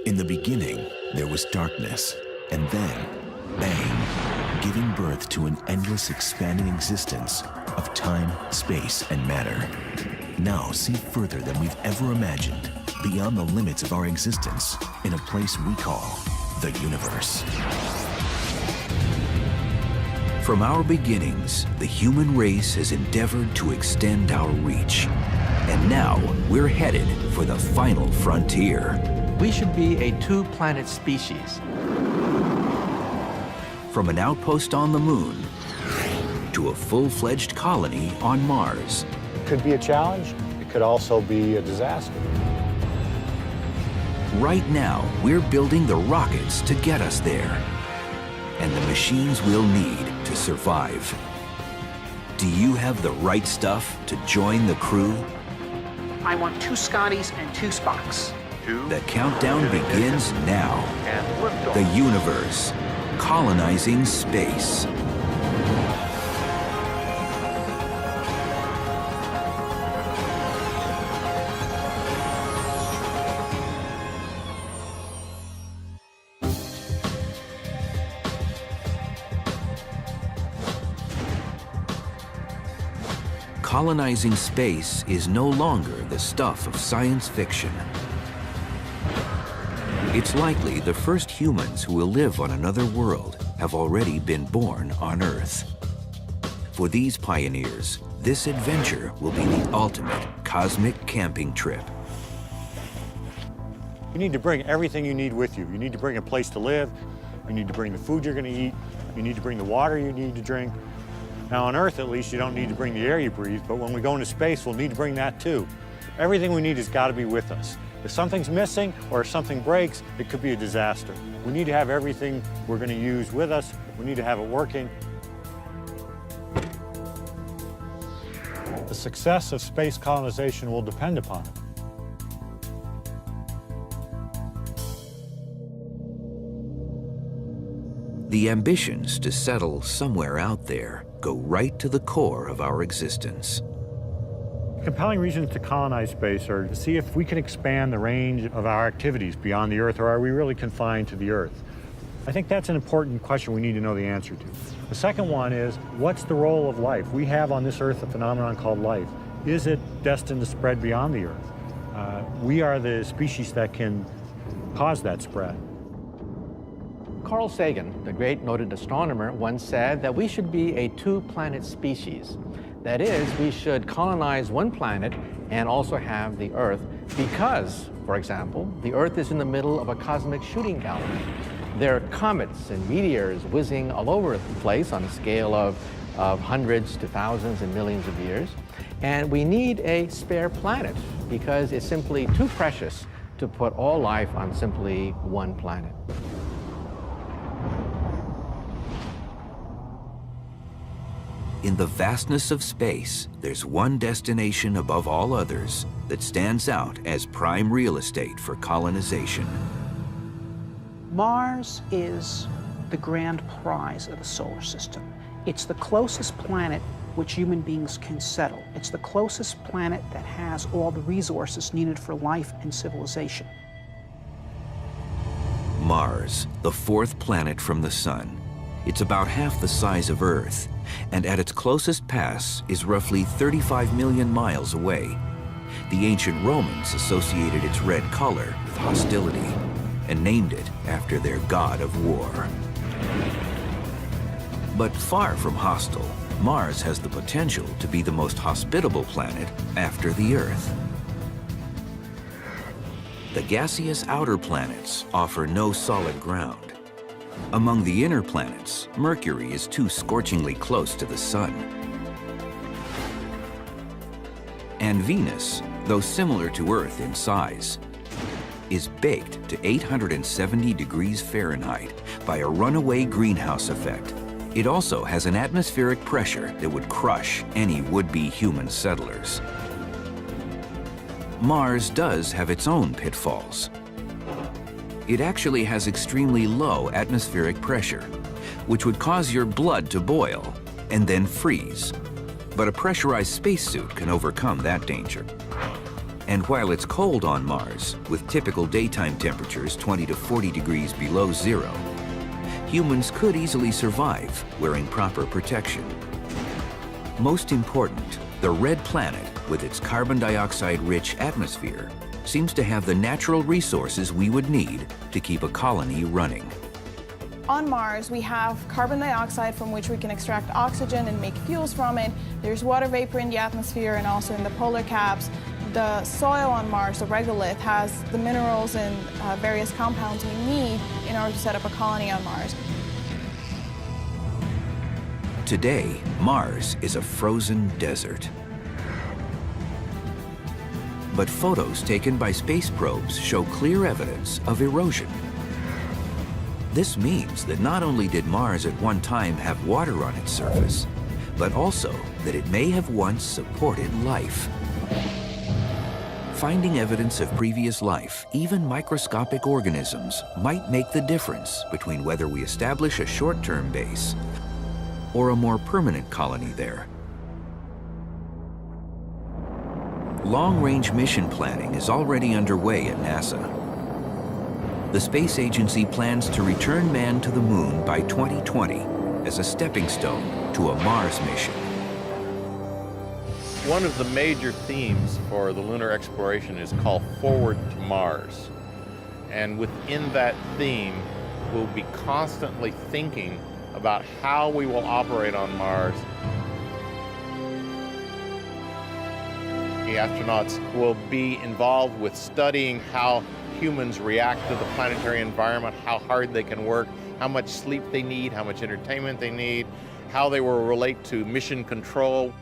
In the beginning, there was darkness, and then, bang, giving birth to an endless expanding existence of time, space, and matter. Now see further than we've ever imagined, beyond the limits of our existence, in a place we call the universe. From our beginnings, the human race has endeavored to extend our reach. And now we're headed for the final frontier. We should be a two-planet species. From an outpost on the moon to a full-fledged colony on Mars. It could be a challenge. It could also be a disaster. Right now, we're building the rockets to get us there, and the machines we'll need to survive. Do you have the right stuff to join the crew? I want 2 Scotties and 2 Spocks. The countdown begins now. The universe, colonizing space. Colonizing space is no longer the stuff of science fiction. It's likely the first humans who will live on another world have already been born on Earth. For these pioneers, this adventure will be the ultimate cosmic camping trip. You need to bring everything you need with you. You need to bring a place to live. You need to bring the food you're going to eat. You need to bring the water you need to drink. Now, on Earth, at least, you don't need to bring the air you breathe, but when we go into space, we'll need to bring that too. Everything we need has got to be with us. If something's missing or if something breaks, it could be a disaster. We need to have everything we're going to use with us. We need to have it working. The success of space colonization will depend upon it. The ambitions to settle somewhere out there go right to the core of our existence. Compelling reasons to colonize space are to see if we can expand the range of our activities beyond the Earth, or are we really confined to the Earth? I think that's an important question we need to know the answer to. The second one is, what's the role of life? We have on this Earth a phenomenon called life. Is it destined to spread beyond the Earth? We are the species that can cause that spread. Carl Sagan, the great noted astronomer, once said that we should be a two-planet species. That is, we should colonize one planet and also have the Earth because, for example, the Earth is in the middle of a cosmic shooting gallery. There are comets and meteors whizzing all over the place on a scale of hundreds to thousands and millions of years. And we need a spare planet because it's simply too precious to put all life on simply one planet. In the vastness of space, there's one destination above all others that stands out as prime real estate for colonization. Mars is the grand prize of the solar system. It's the closest planet which human beings can settle. It's the closest planet that has all the resources needed for life and civilization. Mars, the 4th planet from the Sun. It's about half the size of Earth, and at its closest pass is roughly 35 million miles away. The ancient Romans associated its red color with hostility and named it after their god of war. But far from hostile, Mars has the potential to be the most hospitable planet after the Earth. The gaseous outer planets offer no solid ground. Among the inner planets, Mercury is too scorchingly close to the Sun. And Venus, though similar to Earth in size, is baked to 870 degrees Fahrenheit by a runaway greenhouse effect. It also has an atmospheric pressure that would crush any would-be human settlers. Mars does have its own pitfalls. It actually has extremely low atmospheric pressure, which would cause your blood to boil and then freeze. But a pressurized spacesuit can overcome that danger. And while it's cold on Mars, with typical daytime temperatures 20 to 40 degrees below zero, humans could easily survive wearing proper protection. Most important, the red planet, with its carbon dioxide-rich atmosphere, seems to have the natural resources we would need to keep a colony running. On Mars, we have carbon dioxide from which we can extract oxygen and make fuels from it. There's water vapor in the atmosphere and also in the polar caps. The soil on Mars, the regolith, has the minerals and various compounds we need in order to set up a colony on Mars. Today, Mars is a frozen desert. But photos taken by space probes show clear evidence of erosion. This means that not only did Mars at one time have water on its surface, but also that it may have once supported life. Finding evidence of previous life, even microscopic organisms, might make the difference between whether we establish a short-term base or a more permanent colony there. Long-range mission planning is already underway at NASA. The space agency plans to return man to the moon by 2020 as a stepping stone to a Mars mission. One of the major themes for the lunar exploration is called Forward to Mars. And within that theme, we'll be constantly thinking about how we will operate on Mars. The astronauts will be involved with studying how humans react to the planetary environment, how hard they can work, how much sleep they need, how much entertainment they need, how they will relate to mission control.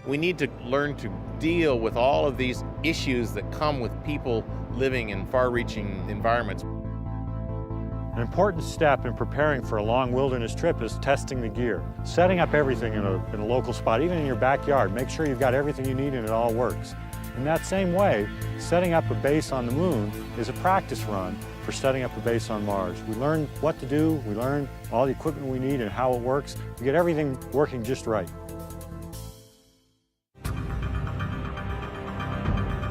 We need to learn to deal with all of these issues that come with people living in far-reaching environments. An important step in preparing for a long wilderness trip is testing the gear. Setting up everything in a local spot, even in your backyard. Make sure you've got everything you need and it all works. In that same way, setting up a base on the moon is a practice run for setting up a base on Mars. We learn what to do, we learn all the equipment we need and how it works. We get everything working just right.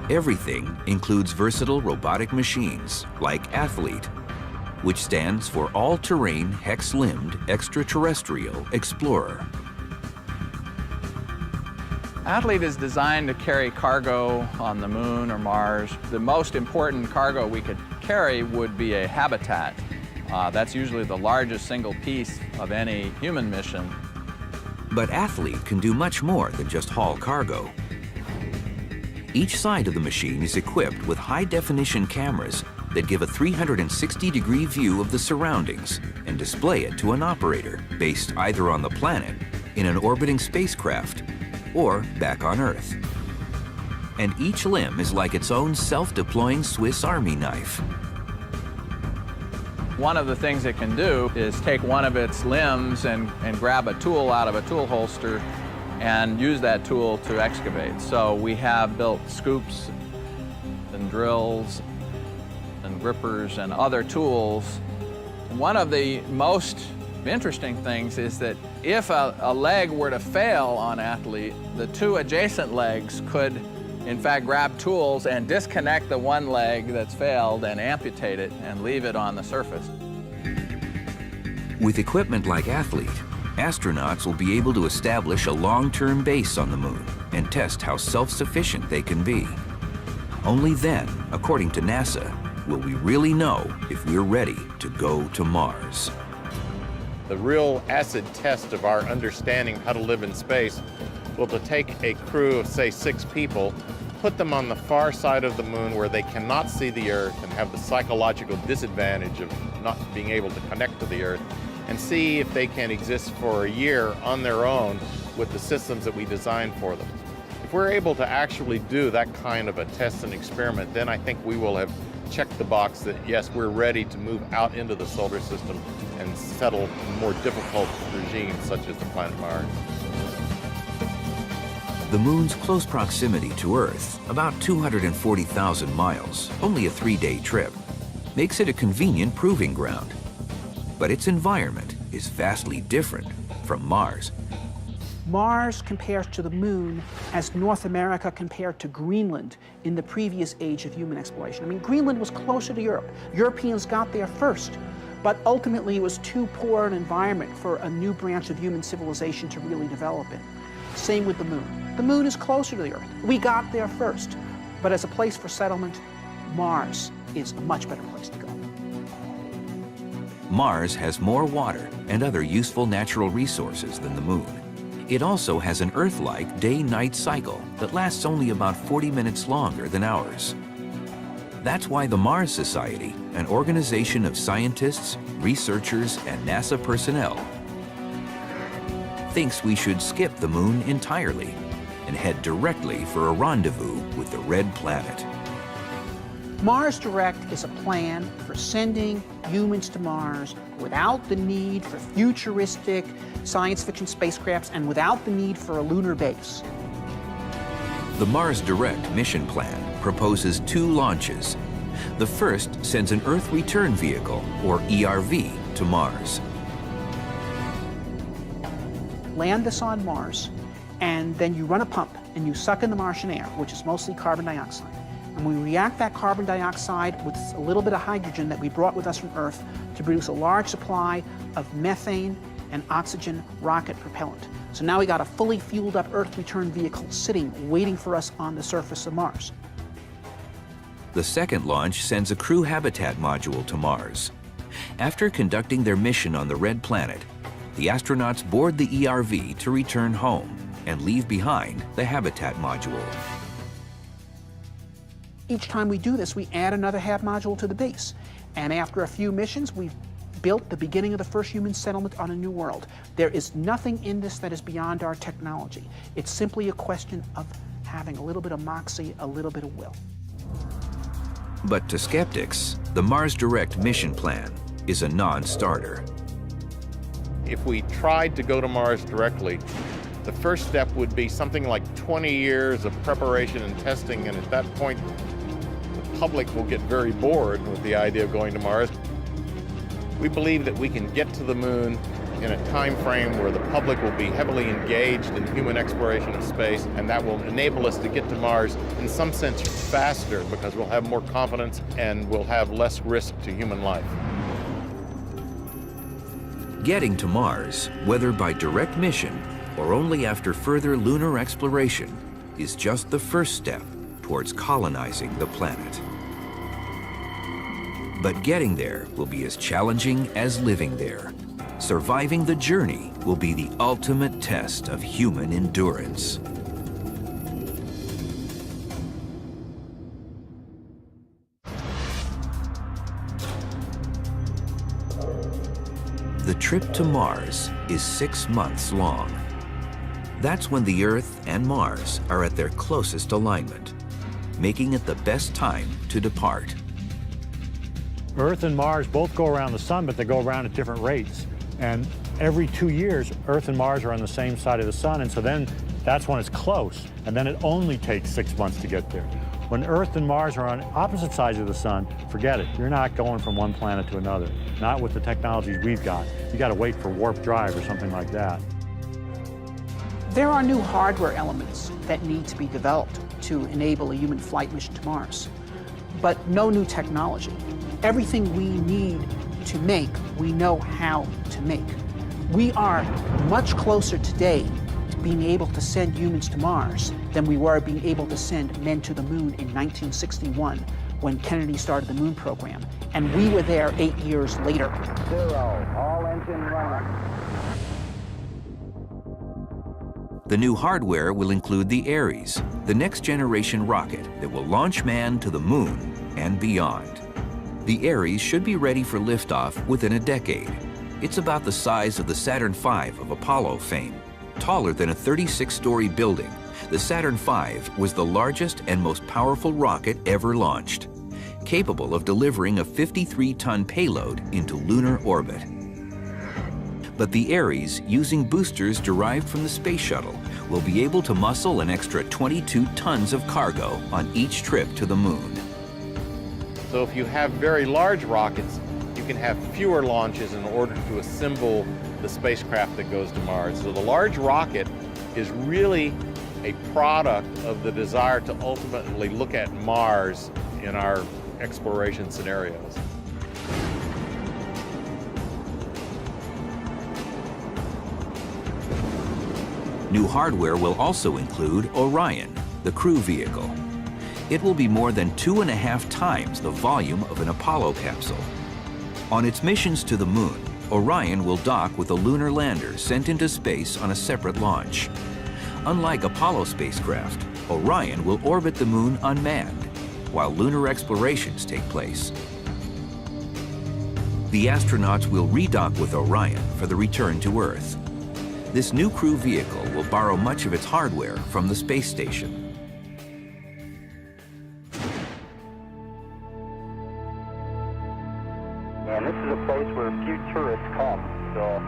Everything includes versatile robotic machines like Athlete, which stands for All-Terrain Hex-Limbed Extraterrestrial Explorer. Athlete is designed to carry cargo on the moon or Mars. The most important cargo we could carry would be a habitat. That's usually the largest single piece of any human mission. But Athlete can do much more than just haul cargo. Each side of the machine is equipped with high-definition cameras that give a 360-degree view of the surroundings and display it to an operator based either on the planet, in an orbiting spacecraft, or back on Earth. And each limb is like its own self-deploying Swiss Army knife. One of the things it can do is take one of its limbs and grab a tool out of a tool holster and use that tool to excavate. So we have built scoops and drills and grippers and other tools. One of the most interesting things is that if a leg were to fail on Athlete, the two adjacent legs could in fact grab tools and disconnect the one leg that's failed and amputate it and leave it on the surface. With equipment like Athlete, astronauts will be able to establish a long-term base on the moon and test how self-sufficient they can be. Only then, according to NASA, will we really know if we're ready to go to Mars. The real acid test of our understanding how to live in space will to take a crew of, say, 6 people, put them on the far side of the moon where they cannot see the Earth and have the psychological disadvantage of not being able to connect to the Earth, and see if they can exist for a year on their own with the systems that we designed for them. If we're able to actually do that kind of a test and experiment, then I think we will have checked the box that, yes, we're ready to move out into the solar system and settle more difficult regimes such as the planet Mars. The moon's close proximity to Earth, about 240,000 miles, only a 3-day trip, makes it a convenient proving ground. But its environment is vastly different from Mars. Mars compares to the moon as North America compared to Greenland in the previous age of human exploration. I mean, Greenland was closer to Europe. Europeans got there first, but ultimately it was too poor an environment for a new branch of human civilization to really develop in. Same with the moon. The moon is closer to the Earth. We got there first, but as a place for settlement, Mars is a much better place to go. Mars has more water and other useful natural resources than the moon. It also has an Earth-like day-night cycle that lasts only about 40 minutes longer than ours. That's why the Mars Society, an organization of scientists, researchers, and NASA personnel, thinks we should skip the moon entirely and head directly for a rendezvous with the Red Planet. Mars Direct is a plan for sending humans to Mars without the need for futuristic science fiction spacecrafts and without the need for a lunar base. The Mars Direct mission plan proposes 2 launches. The first sends an Earth Return Vehicle, or ERV, to Mars. Land this on Mars, and then you run a pump and you suck in the Martian air, which is mostly carbon dioxide. And we react that carbon dioxide with a little bit of hydrogen that we brought with us from Earth to produce a large supply of methane and oxygen rocket propellant. So now we got a fully fueled up Earth return vehicle sitting, waiting for us on the surface of Mars. The second launch sends a crew habitat module to Mars. After conducting their mission on the Red Planet, the astronauts board the ERV to return home and leave behind the habitat module. Each time we do this, we add another HAB module to the base. And after a few missions, we've built the beginning of the first human settlement on a new world. There is nothing in this that is beyond our technology. It's simply a question of having a little bit of moxie, a little bit of will. But to skeptics, the Mars Direct mission plan is a non-starter. If we tried to go to Mars directly, the first step would be something like 20 years of preparation and testing, and at that point, the public will get very bored with the idea of going to Mars. We believe that we can get to the moon in a time frame where the public will be heavily engaged in human exploration of space, and that will enable us to get to Mars in some sense faster because we'll have more confidence and we'll have less risk to human life. Getting to Mars, whether by direct mission or only after further lunar exploration, is just the first step towards colonizing the planet. But getting there will be as challenging as living there. Surviving the journey will be the ultimate test of human endurance. The trip to Mars is 6 months long. That's when the Earth and Mars are at their closest alignment, making it the best time to depart. Earth and Mars both go around the sun, but they go around at different rates. And every 2 years, Earth and Mars are on the same side of the sun, and so then that's when it's close. And then it only takes 6 months to get there. When Earth and Mars are on opposite sides of the sun, forget it. You're not going from one planet to another. Not with the technologies we've got. You got to wait for warp drive or something like that. There are new hardware elements that need to be developed to enable a human flight mission to Mars, but no new technology. Everything we need to make, we know how to make. We are much closer today to being able to send humans to Mars than we were being able to send men to the moon in 1961 when Kennedy started the moon program. And we were there 8 years later. 0, all engine running. The new hardware will include the Ares, the next-generation rocket that will launch man to the moon and beyond. The Ares should be ready for liftoff within a decade. It's about the size of the Saturn V of Apollo fame. Taller than a 36-story building, the Saturn V was the largest and most powerful rocket ever launched, capable of delivering a 53-ton payload into lunar orbit. But the Ares, using boosters derived from the space shuttle, will be able to muscle an extra 22 tons of cargo on each trip to the moon. So if you have very large rockets, you can have fewer launches in order to assemble the spacecraft that goes to Mars. So the large rocket is really a product of the desire to ultimately look at Mars in our exploration scenarios. New hardware will also include Orion, the crew vehicle. It will be more than 2.5 times the volume of an Apollo capsule. On its missions to the Moon, Orion will dock with a lunar lander sent into space on a separate launch. Unlike Apollo spacecraft, Orion will orbit the Moon unmanned, while lunar explorations take place. The astronauts will redock with Orion for the return to Earth. This new crew vehicle will borrow much of its hardware from the space station. And this is a place where a few tourists come, so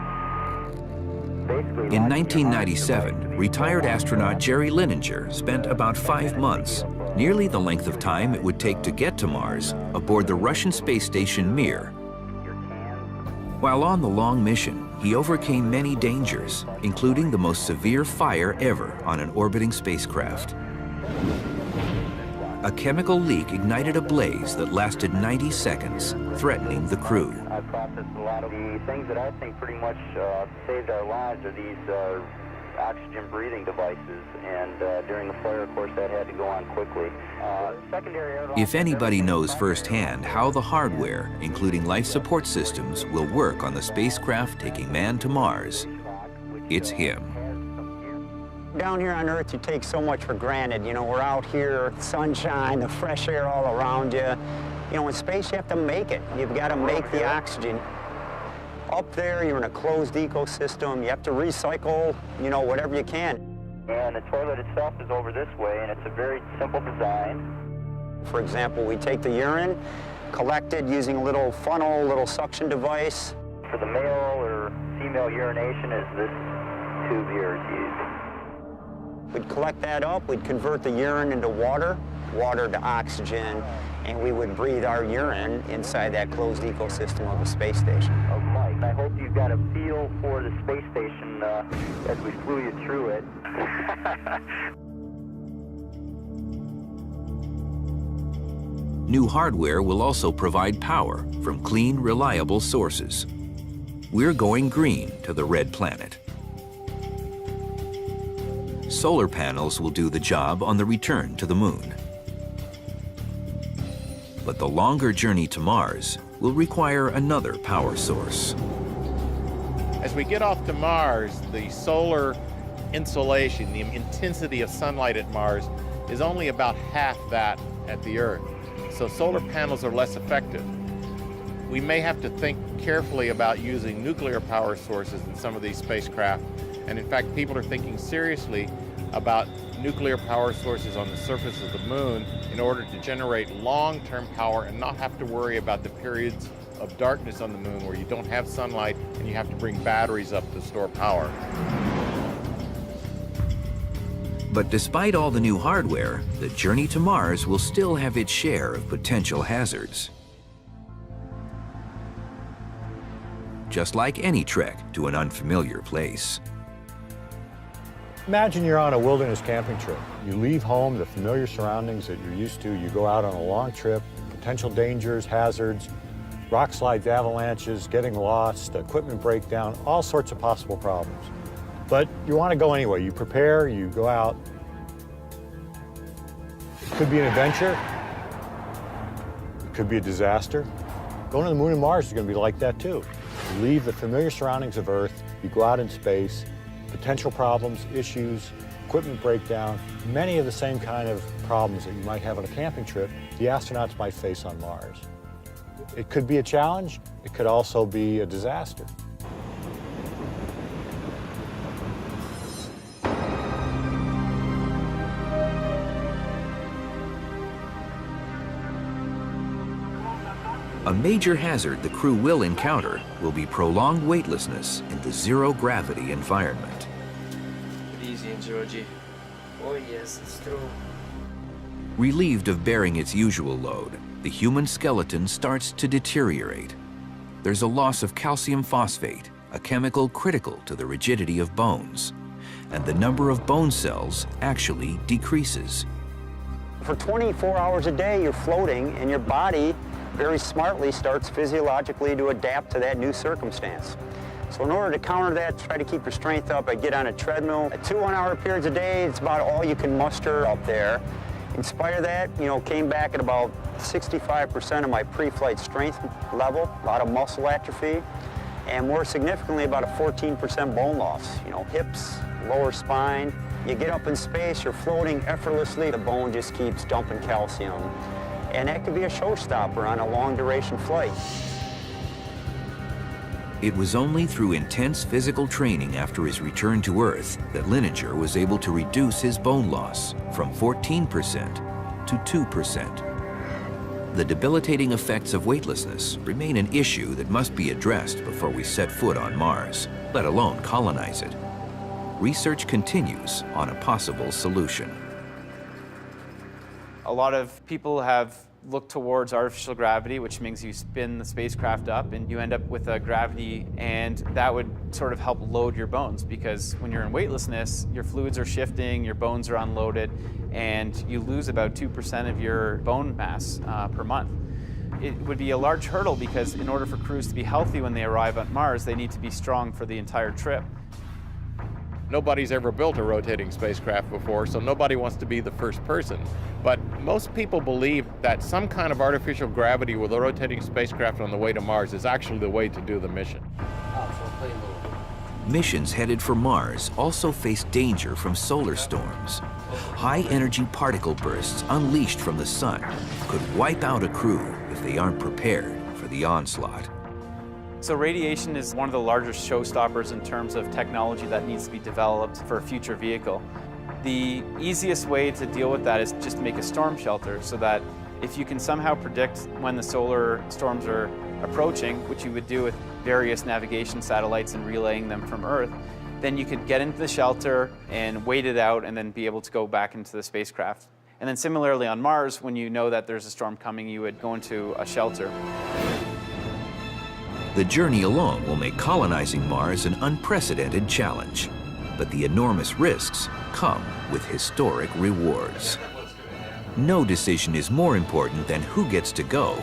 basically... In 1997, retired astronaut Jerry Linenger spent about 5 months, nearly the length of time it would take to get to Mars, aboard the Russian space station Mir. While on the long mission, he overcame many dangers, including the most severe fire ever on an orbiting spacecraft. A chemical leak ignited a blaze that lasted 90 seconds, threatening the crew. I processed a lot of the things that I think pretty much saved our lives are these oxygen breathing devices, and during the fire, of course, that had to go on quickly. If anybody knows firsthand how the hardware, including life support systems, will work on the spacecraft taking man to Mars, it's him. Down here on Earth, you take so much for granted. You know, we're out here, sunshine, the fresh air all around you. You know, in space, you have to make it. You've got to make the oxygen. Up there, you're in a closed ecosystem. You have to recycle, you know, whatever you can. And the toilet itself is over this way, and it's a very simple design. For example, we take the urine, collect it using a little funnel, little suction device. For the male or female urination is this tube here is used. We'd collect that up, we'd convert the urine into water, water to oxygen, and we would breathe our urine inside that closed ecosystem of a space station. I hope you've got a feel for the space station as we flew you through it. New hardware will also provide power from clean, reliable sources. We're going green to the red planet. Solar panels will do the job on the return to the Moon. But the longer journey to Mars will require another power source. As we get off to Mars, the solar insolation, the intensity of sunlight at Mars, is only about half that at the Earth. So solar panels are less effective. We may have to think carefully about using nuclear power sources in some of these spacecraft. And in fact, people are thinking seriously about nuclear power sources on the surface of the Moon in order to generate long-term power and not have to worry about the periods of darkness on the Moon where you don't have sunlight and you have to bring batteries up to store power. But despite all the new hardware, the journey to Mars will still have its share of potential hazards. Just like any trek to an unfamiliar place. Imagine you're on a wilderness camping trip. You leave home, the familiar surroundings that you're used to. You go out on a long trip, potential dangers, hazards, rock slides, avalanches, getting lost, equipment breakdown, all sorts of possible problems. But you want to go anyway. You prepare, you go out. It could be an adventure. It could be a disaster. Going to the Moon and Mars is going to be like that too. You leave the familiar surroundings of Earth, you go out in space, potential problems, issues, equipment breakdown, many of the same kind of problems that you might have on a camping trip, the astronauts might face on Mars. It could be a challenge, it could also be a disaster. A major hazard the crew will encounter will be prolonged weightlessness in the zero-gravity environment. Easy, Georgie. Oh yes, it's true. Relieved of bearing its usual load, the human skeleton starts to deteriorate. There's a loss of calcium phosphate, a chemical critical to the rigidity of bones. and the number of bone cells actually decreases. For 24 hours a day, you're floating, and your body very smartly starts physiologically to adapt to that new circumstance. So in order to counter that, try to keep your strength up, I get on a treadmill. At 2 1-hour periods a day, it's about all you can muster up there. In spite of that, came back at about 65% of my pre-flight strength level, a lot of muscle atrophy, and more significantly, about a 14% bone loss. Hips, lower spine. You get up in space, you're floating effortlessly, the bone just keeps dumping calcium. And that could be a showstopper on a long-duration flight. It was only through intense physical training after his return to Earth that Linenger was able to reduce his bone loss from 14% to 2%. The debilitating effects of weightlessness remain an issue that must be addressed before we set foot on Mars, let alone colonize it. Research continues on a possible solution. A lot of people have looked towards artificial gravity, which means you spin the spacecraft up and you end up with a gravity, and that would sort of help load your bones, because when you're in weightlessness, your fluids are shifting, your bones are unloaded, and you lose about 2% of your bone mass per month. It would be a large hurdle because in order for crews to be healthy when they arrive on Mars, they need to be strong for the entire trip. Nobody's ever built a rotating spacecraft before, so nobody wants to be the first person. But most people believe that some kind of artificial gravity with a rotating spacecraft on the way to Mars is actually the way to do the mission. Missions headed for Mars also face danger from solar storms. High-energy particle bursts unleashed from the sun could wipe out a crew if they aren't prepared for the onslaught. So radiation is one of the largest showstoppers in terms of technology that needs to be developed for a future vehicle. The easiest way to deal with that is just to make a storm shelter, so that if you can somehow predict when the solar storms are approaching, which you would do with various navigation satellites and relaying them from Earth, then you could get into the shelter and wait it out and then be able to go back into the spacecraft. And then similarly on Mars, when you know that there's a storm coming, you would go into a shelter. The journey alone will make colonizing Mars an unprecedented challenge, but the enormous risks come with historic rewards. No decision is more important than who gets to go.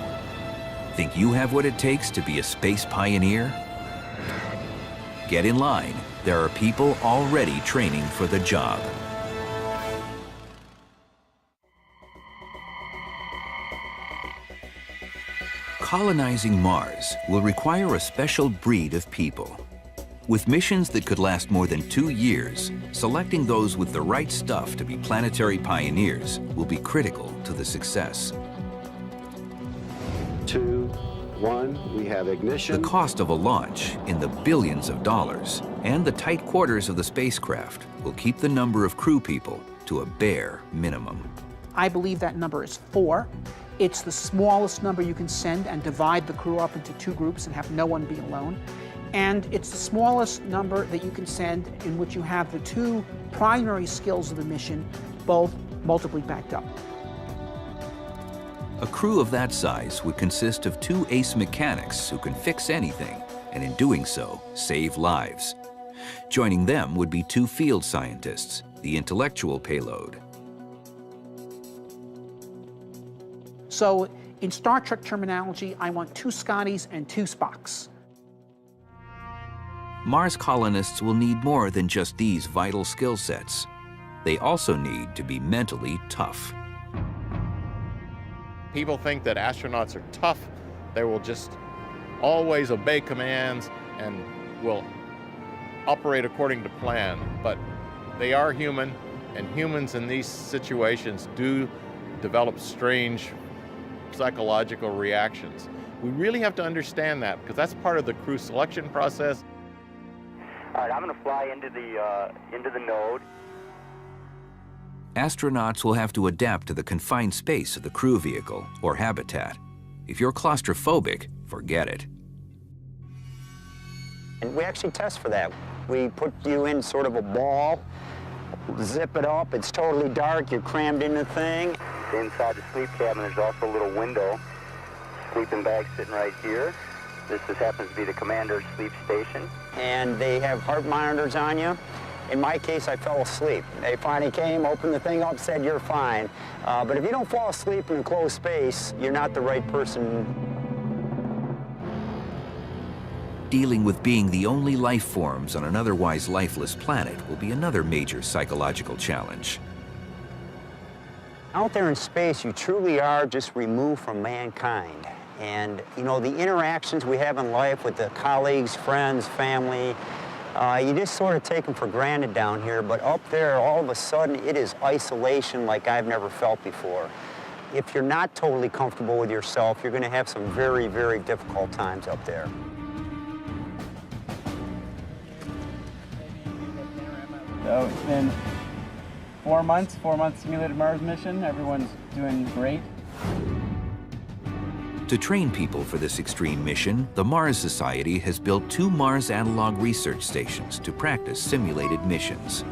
Think you have what it takes to be a space pioneer? Get in line. There are people already training for the job. Colonizing Mars will require a special breed of people. With missions that could last more than 2 years, selecting those with the right stuff to be planetary pioneers will be critical to the success. 2, 1, we have ignition. The cost of a launch in the billions of dollars and the tight quarters of the spacecraft will keep the number of crew people to a bare minimum. I believe that number is 4. It's the smallest number you can send and divide the crew up into 2 groups and have no one be alone. And it's the smallest number that you can send in which you have the 2 primary skills of the mission both multiply backed up. A crew of that size would consist of 2 ace mechanics who can fix anything, and in doing so, save lives. Joining them would be 2 field scientists, the intellectual payload. So in Star Trek terminology, I want 2 Scotties and 2 Spocks. Mars colonists will need more than just these vital skill sets. They also need to be mentally tough. People think that astronauts are tough. They will just always obey commands and will operate according to plan. But they are human, and humans in these situations do develop strange psychological reactions. We really have to understand that, because that's part of the crew selection process. All right, I'm going to fly into the node. Astronauts will have to adapt to the confined space of the crew vehicle or habitat. If you're claustrophobic, forget it. And we actually test for that. We put you in sort of a ball, zip it up, it's totally dark, you're crammed in the thing. Inside the sleep cabin, there's also a little window. Sleeping bag sitting right here. This just happens to be the commander's sleep station. And they have heart monitors on you. In my case, I fell asleep. They finally came, opened the thing up, said, you're fine. But if you don't fall asleep in a closed space, you're not the right person. Dealing with being the only life forms on an otherwise lifeless planet will be another major psychological challenge. Out there in space, you truly are just removed from mankind. And, you know, the interactions we have in life with the colleagues, friends, family, you just sort of take them for granted down here, but up there, all of a sudden, it is isolation like I've never felt before. If you're not totally comfortable with yourself, you're going to have some very, very difficult times up there. So it's been 4 months simulated Mars mission. Everyone's doing great. To train people for this extreme mission, the Mars Society has built 2 Mars analog research stations to practice simulated missions.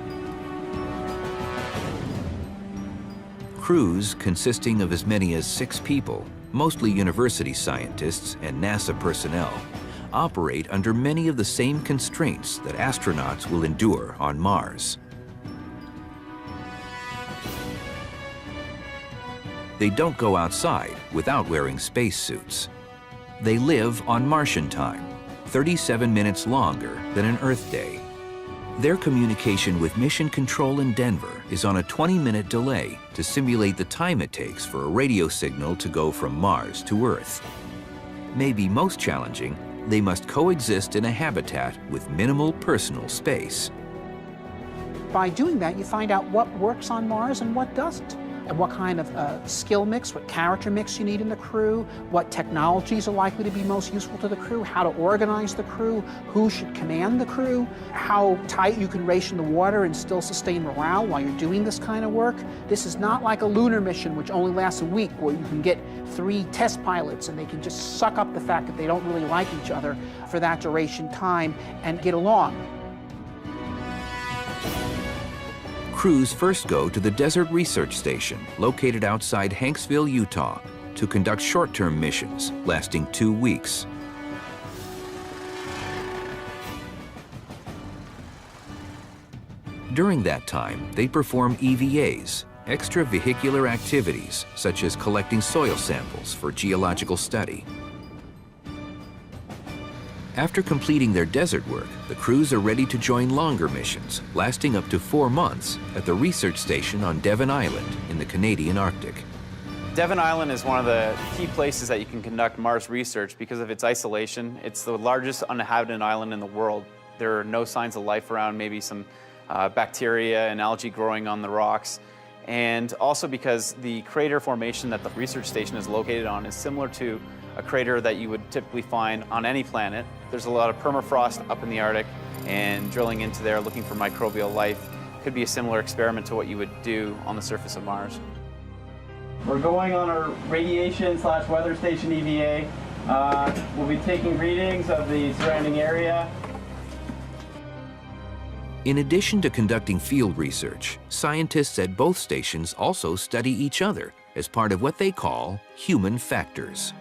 Crews consisting of as many as 6 people, mostly university scientists and NASA personnel, operate under many of the same constraints that astronauts will endure on Mars. They don't go outside without wearing spacesuits. They live on Martian time, 37 minutes longer than an Earth day. Their communication with Mission Control in Denver is on a 20-minute delay to simulate the time it takes for a radio signal to go from Mars to Earth. Maybe most challenging, they must coexist in a habitat with minimal personal space. By doing that, you find out what works on Mars and what doesn't, and what kind of skill mix, what character mix you need in the crew, what technologies are likely to be most useful to the crew, how to organize the crew, who should command the crew, how tight you can ration the water and still sustain morale while you're doing this kind of work. This is not like a lunar mission which only lasts a week, where you can get 3 test pilots and they can just suck up the fact that they don't really like each other for that duration time and get along. Crews first go to the Desert Research Station, located outside Hanksville, Utah, to conduct short-term missions lasting 2 weeks. During that time, they perform EVAs, extravehicular activities, such as collecting soil samples for geological study. After completing their desert work, the crews are ready to join longer missions, lasting up to 4 months, at the research station on Devon Island in the Canadian Arctic. Devon Island is one of the key places that you can conduct Mars research because of its isolation. It's the largest uninhabited island in the world. There are no signs of life around, maybe some bacteria and algae growing on the rocks. And also because the crater formation that the research station is located on is similar to a crater that you would typically find on any planet. There's a lot of permafrost up in the Arctic, and drilling into there looking for microbial life could be a similar experiment to what you would do on the surface of Mars. We're going on our radiation/weather station EVA. We'll be taking readings of the surrounding area. In addition to conducting field research, scientists at both stations also study each other as part of what they call human factors.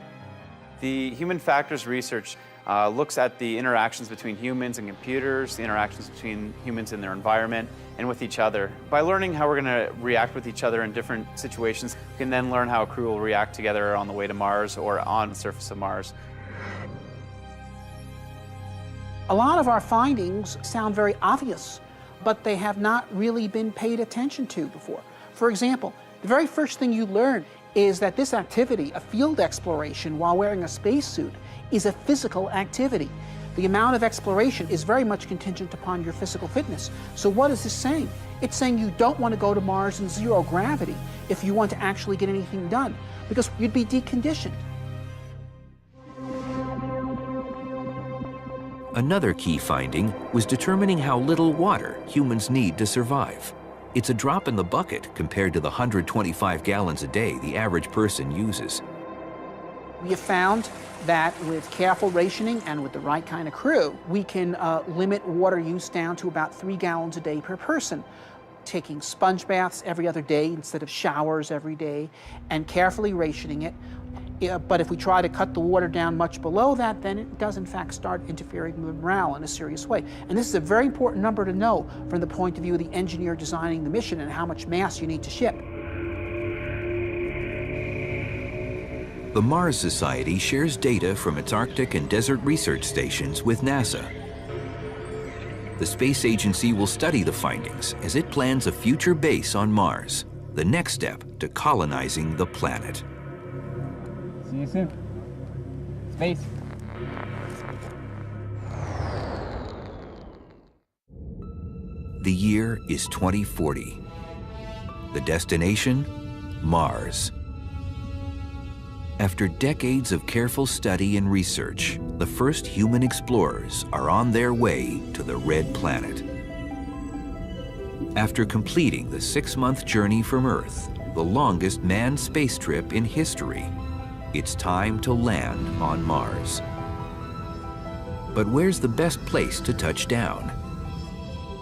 The human factors research looks at the interactions between humans and computers, the interactions between humans and their environment, and with each other. By learning how we're going to react with each other in different situations, we can then learn how a crew will react together on the way to Mars or on the surface of Mars. A lot of our findings sound very obvious, but they have not really been paid attention to before. For example, the very first thing you learn is that this activity, a field exploration while wearing a spacesuit, is a physical activity. The amount of exploration is very much contingent upon your physical fitness. So what is this saying? It's saying you don't want to go to Mars in 0 gravity if you want to actually get anything done, because you'd be deconditioned. Another key finding was determining how little water humans need to survive. It's a drop in the bucket compared to the 125 gallons a day the average person uses. We have found that with careful rationing and with the right kind of crew, we can limit water use down to about 3 gallons a day per person, taking sponge baths every other day instead of showers every day, and carefully rationing it. But if we try to cut the water down much below that, then it does in fact start interfering with morale in a serious way. And this is a very important number to know from the point of view of the engineer designing the mission and how much mass you need to ship. The Mars Society shares data from its Arctic and desert research stations with NASA. The space agency will study the findings as it plans a future base on Mars, the next step to colonizing the planet. See you soon. Space. The year is 2040. The destination? Mars. After decades of careful study and research, the first human explorers are on their way to the Red Planet. After completing the 6-month journey from Earth, the longest manned space trip in history, it's time to land on Mars. But where's the best place to touch down?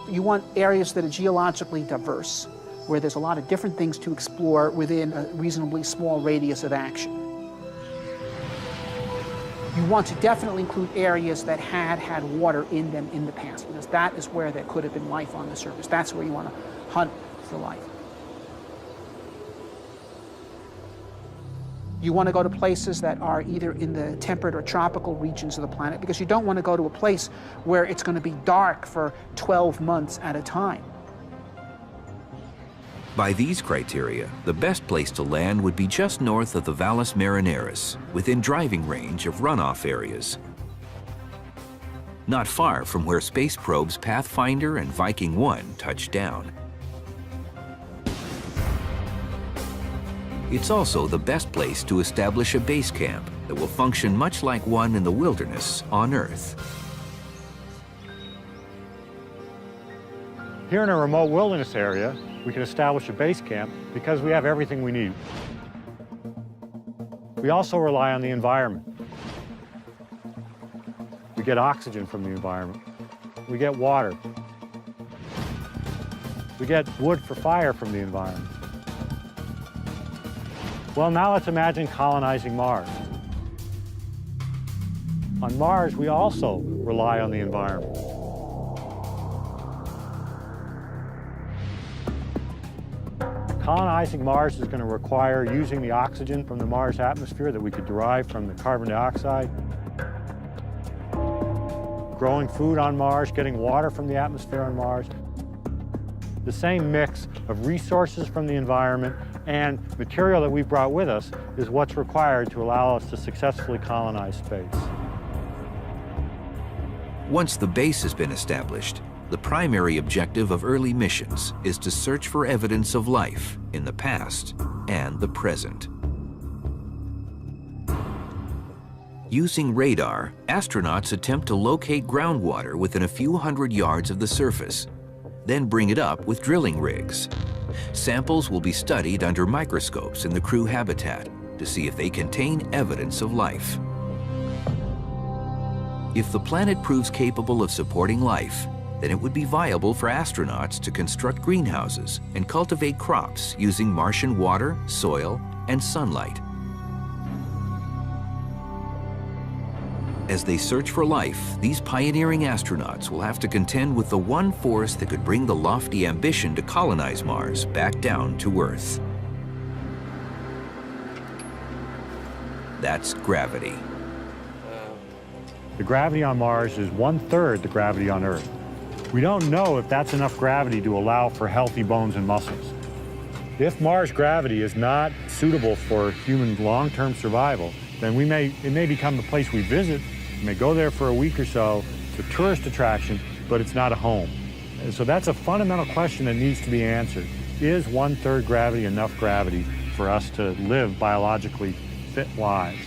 You want areas that are geologically diverse, where there's a lot of different things to explore within a reasonably small radius of action. You want to definitely include areas that had water in them in the past, because that is where there could have been life on the surface. That's where you want to hunt for life. You want to go to places that are either in the temperate or tropical regions of the planet, because you don't want to go to a place where it's going to be dark for 12 months at a time. By these criteria, the best place to land would be just north of the Valles Marineris, within driving range of runoff areas. Not far from where space probes Pathfinder and Viking 1 touched down. It's also the best place to establish a base camp that will function much like one in the wilderness on Earth. Here in a remote wilderness area, we can establish a base camp because we have everything we need. We also rely on the environment. We get oxygen from the environment. We get water. We get wood for fire from the environment. Well, now let's imagine colonizing Mars. On Mars, we also rely on the environment. Colonizing Mars is going to require using the oxygen from the Mars atmosphere that we could derive from the carbon dioxide, growing food on Mars, getting water from the atmosphere on Mars. The same mix of resources from the environment and material that we've brought with us is what's required to allow us to successfully colonize space. Once the base has been established, the primary objective of early missions is to search for evidence of life in the past and the present. Using radar, astronauts attempt to locate groundwater within a few hundred yards of the surface, then bring it up with drilling rigs. Samples will be studied under microscopes in the crew habitat to see if they contain evidence of life. If the planet proves capable of supporting life, then it would be viable for astronauts to construct greenhouses and cultivate crops using Martian water, soil, and sunlight. As they search for life, these pioneering astronauts will have to contend with the one force that could bring the lofty ambition to colonize Mars back down to Earth. That's gravity. The gravity on Mars is 1/3 the gravity on Earth. We don't know if that's enough gravity to allow for healthy bones and muscles. If Mars gravity is not suitable for human long-term survival, then it may become a place we visit. We may go there for a week or so. It's a tourist attraction, but it's not a home. And so that's a fundamental question that needs to be answered. Is 1/3 gravity enough gravity for us to live biologically fit lives?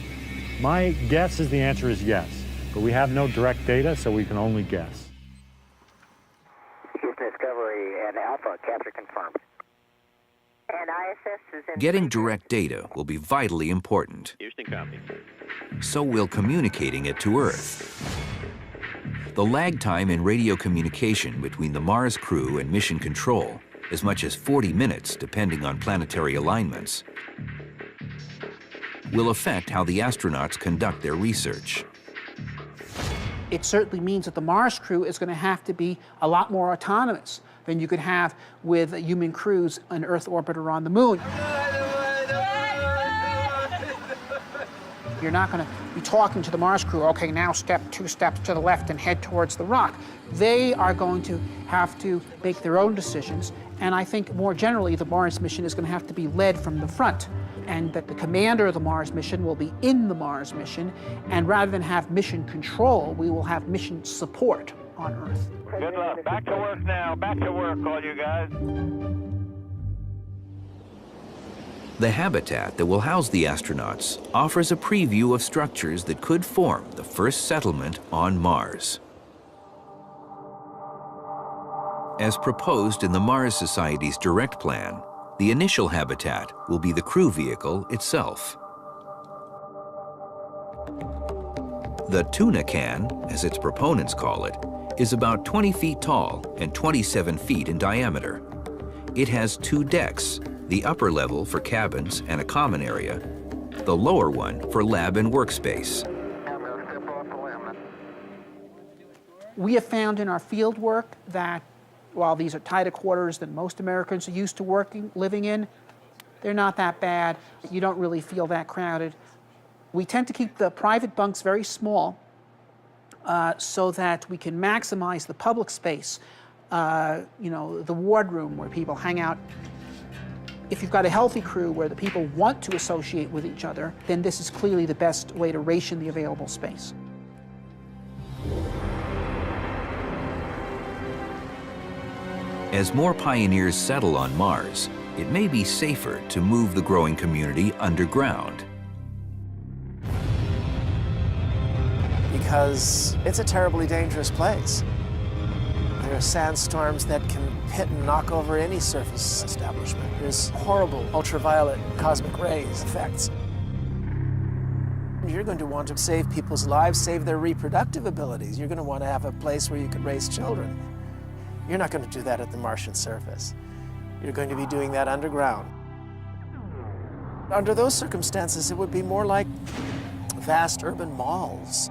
My guess is the answer is yes, but we have no direct data, so we can only guess. Discovery and Alpha, capture confirmed. And ISS is in... Getting direct data will be vitally important. Houston, copy. So will communicating it to Earth. The lag time in radio communication between the Mars crew and mission control, as much as 40 minutes depending on planetary alignments. will affect how the astronauts conduct their research. It certainly means that the Mars crew is going to have to be a lot more autonomous than you could have with human crews in Earth orbit or on the Moon. You're not going to be talking to the Mars crew, okay, now step 2 steps to the left and head towards the rock. They are going to have to make their own decisions, and I think more generally the Mars mission is going to have to be led from the front, and that the commander of the Mars mission will be in the Mars mission, and rather than have mission control, we will have mission support on Earth. Good luck. Back to work now. Back to work, all you guys. The habitat that will house the astronauts offers a preview of structures that could form the first settlement on Mars. As proposed in the Mars Society's direct plan, the initial habitat will be the crew vehicle itself. The tuna can, as its proponents call it, is about 20 feet tall and 27 feet in diameter. It has 2 decks, the upper level for cabins and a common area, the lower one for lab and workspace. We have found in our field work that while these are tighter quarters than most Americans are used to living in, they're not that bad. You don't really feel that crowded. We tend to keep the private bunks very small so that we can maximize the public space, you know, the wardroom where people hang out. If you've got a healthy crew where the people want to associate with each other, then this is clearly the best way to ration the available space. As more pioneers settle on Mars, it may be safer to move the growing community underground. Because it's a terribly dangerous place. There are sandstorms that can hit and knock over any surface establishment. There's horrible ultraviolet cosmic rays effects. You're going to want to save people's lives, save their reproductive abilities. You're going to want to have a place where you can raise children. You're not going to do that at the Martian surface. You're going to be doing that underground. Under those circumstances, it would be more like vast urban malls.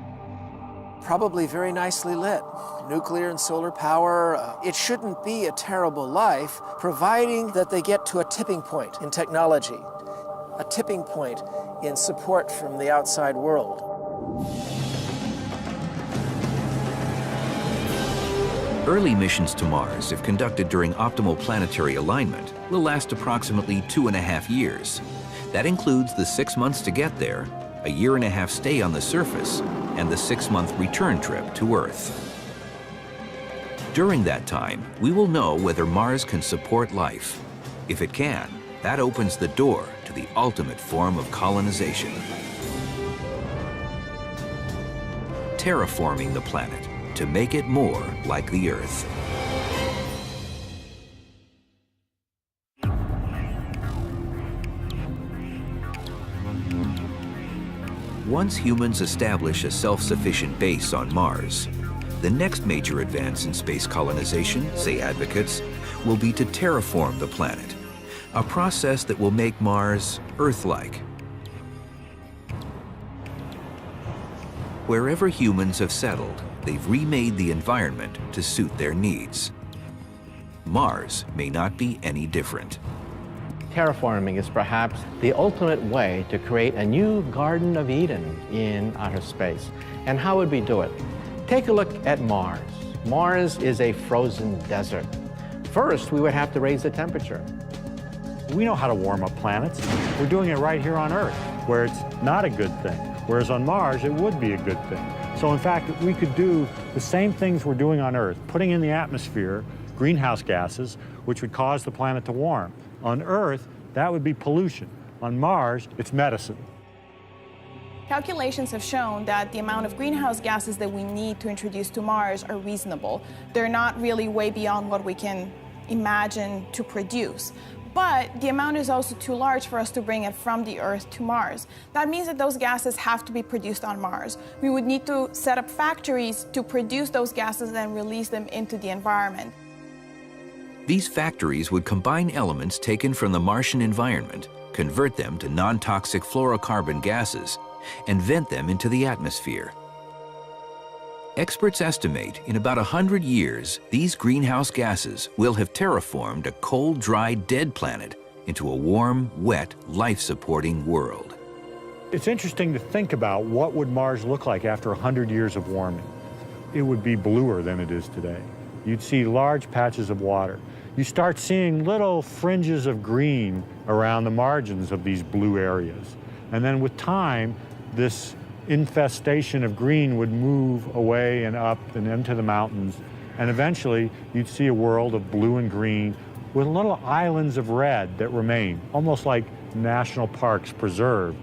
Probably very nicely lit, nuclear and solar power. It shouldn't be a terrible life, providing that they get to a tipping point in technology, a tipping point in support from the outside world. Early missions to Mars, if conducted during optimal planetary alignment, will last approximately 2.5 years. That includes the 6 months to get there, a 1.5 year stay on the surface, and the 6-month return trip to Earth. During that time, we will know whether Mars can support life. If it can, that opens the door to the ultimate form of colonization. Terraforming the planet to make it more like the Earth. Once humans establish a self-sufficient base on Mars, the next major advance in space colonization, say advocates, will be to terraform the planet, a process that will make Mars Earth-like. Wherever humans have settled, they've remade the environment to suit their needs. Mars may not be any different. Terraforming is perhaps the ultimate way to create a new Garden of Eden in outer space. And how would we do it? Take a look at Mars. Mars is a frozen desert. First, we would have to raise the temperature. We know how to warm up planets. We're doing it right here on Earth, where it's not a good thing. Whereas on Mars, it would be a good thing. So in fact, we could do the same things we're doing on Earth, putting in the atmosphere greenhouse gases, which would cause the planet to warm. On Earth, that would be pollution. On Mars, it's medicine. Calculations have shown that the amount of greenhouse gases that we need to introduce to Mars are reasonable. They're not really way beyond what we can imagine to produce. But the amount is also too large for us to bring it from the Earth to Mars. That means that those gases have to be produced on Mars. We would need to set up factories to produce those gases and release them into the environment. These factories would combine elements taken from the Martian environment, convert them to non-toxic fluorocarbon gases, and vent them into the atmosphere. Experts estimate in about 100 years, these greenhouse gases will have terraformed a cold, dry, dead planet into a warm, wet, life-supporting world. It's interesting to think about what would Mars look like after 100 years of warming. It would be bluer than it is today. You'd see large patches of water. You start seeing little fringes of green around the margins of these blue areas. And then with time, this infestation of green would move away and up and into the mountains. And eventually, you'd see a world of blue and green with little islands of red that remain, almost like national parks preserved.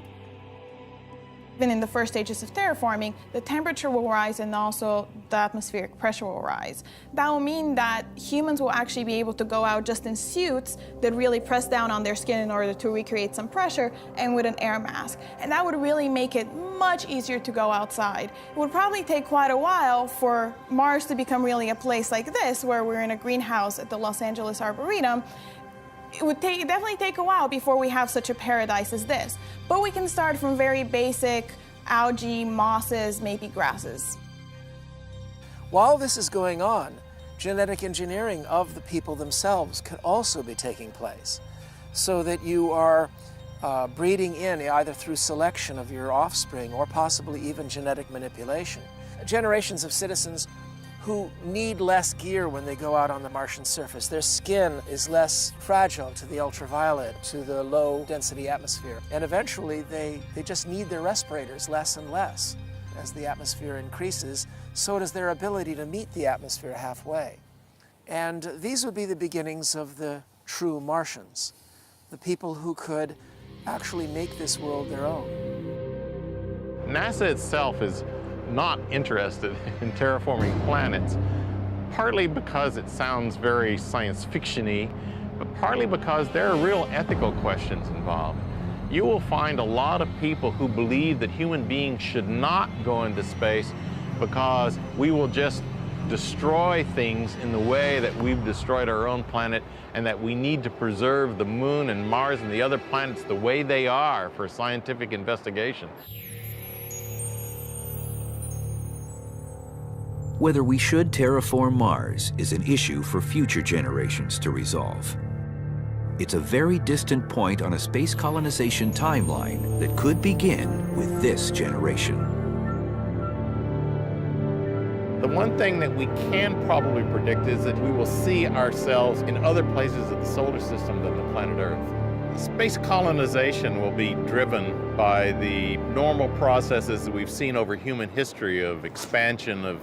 Even in the first stages of terraforming, the temperature will rise and also the atmospheric pressure will rise. That will mean that humans will actually be able to go out just in suits that really press down on their skin in order to recreate some pressure, and with an air mask. And that would really make it much easier to go outside. It would probably take quite a while for Mars to become really a place like this, where we're in a greenhouse at the Los Angeles Arboretum. It would definitely take a while before we have such a paradise as this. But we can start from very basic algae, mosses, maybe grasses. While this is going on, genetic engineering of the people themselves could also be taking place, so that you are breeding in, either through selection of your offspring or possibly even genetic manipulation, generations of citizens who need less gear when they go out on the Martian surface. Their skin is less fragile to the ultraviolet, to the low-density atmosphere. And eventually, they just need their respirators less and less. As the atmosphere increases, so does their ability to meet the atmosphere halfway. And these would be the beginnings of the true Martians, the people who could actually make this world their own. NASA itself is not interested in terraforming planets, partly because it sounds very science fiction-y, but partly because there are real ethical questions involved. You will find a lot of people who believe that human beings should not go into space because we will just destroy things in the way that we've destroyed our own planet, and that we need to preserve the Moon and Mars and the other planets the way they are for scientific investigation. Whether we should terraform Mars is an issue for future generations to resolve. It's a very distant point on a space colonization timeline that could begin with this generation. The one thing that we can probably predict is that we will see ourselves in other places of the solar system than the planet Earth. Space colonization will be driven by the normal processes that we've seen over human history of expansion of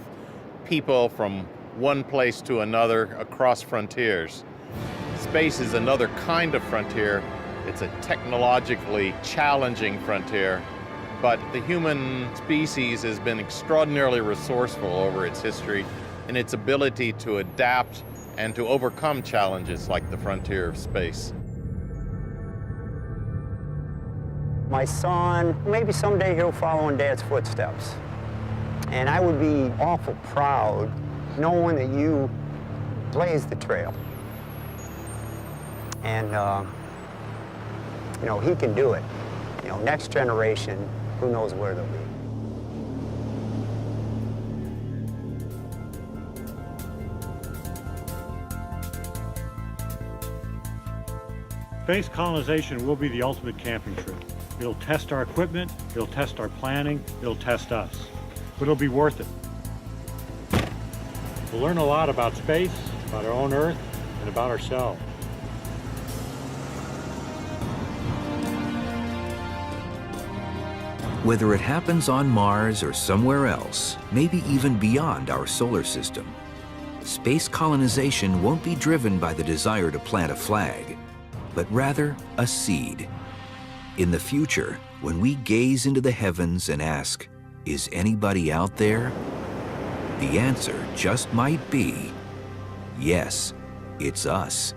people from one place to another across frontiers. Space is another kind of frontier. It's a technologically challenging frontier, but the human species has been extraordinarily resourceful over its history in its ability to adapt and to overcome challenges like the frontier of space. My son, maybe someday he'll follow in Dad's footsteps. And I would be awful proud knowing that you blazed the trail. And, you know, he can do it. You know, next generation, who knows where they'll be. Space colonization will be the ultimate camping trip. It'll test our equipment, it'll test our planning, it'll test us. But it'll be worth it. We'll learn a lot about space, about our own Earth, and about ourselves. Whether it happens on Mars or somewhere else, maybe even beyond our solar system, space colonization won't be driven by the desire to plant a flag, but rather a seed. In the future, when we gaze into the heavens and ask, "Is anybody out there?" the answer just might be, yes, it's us.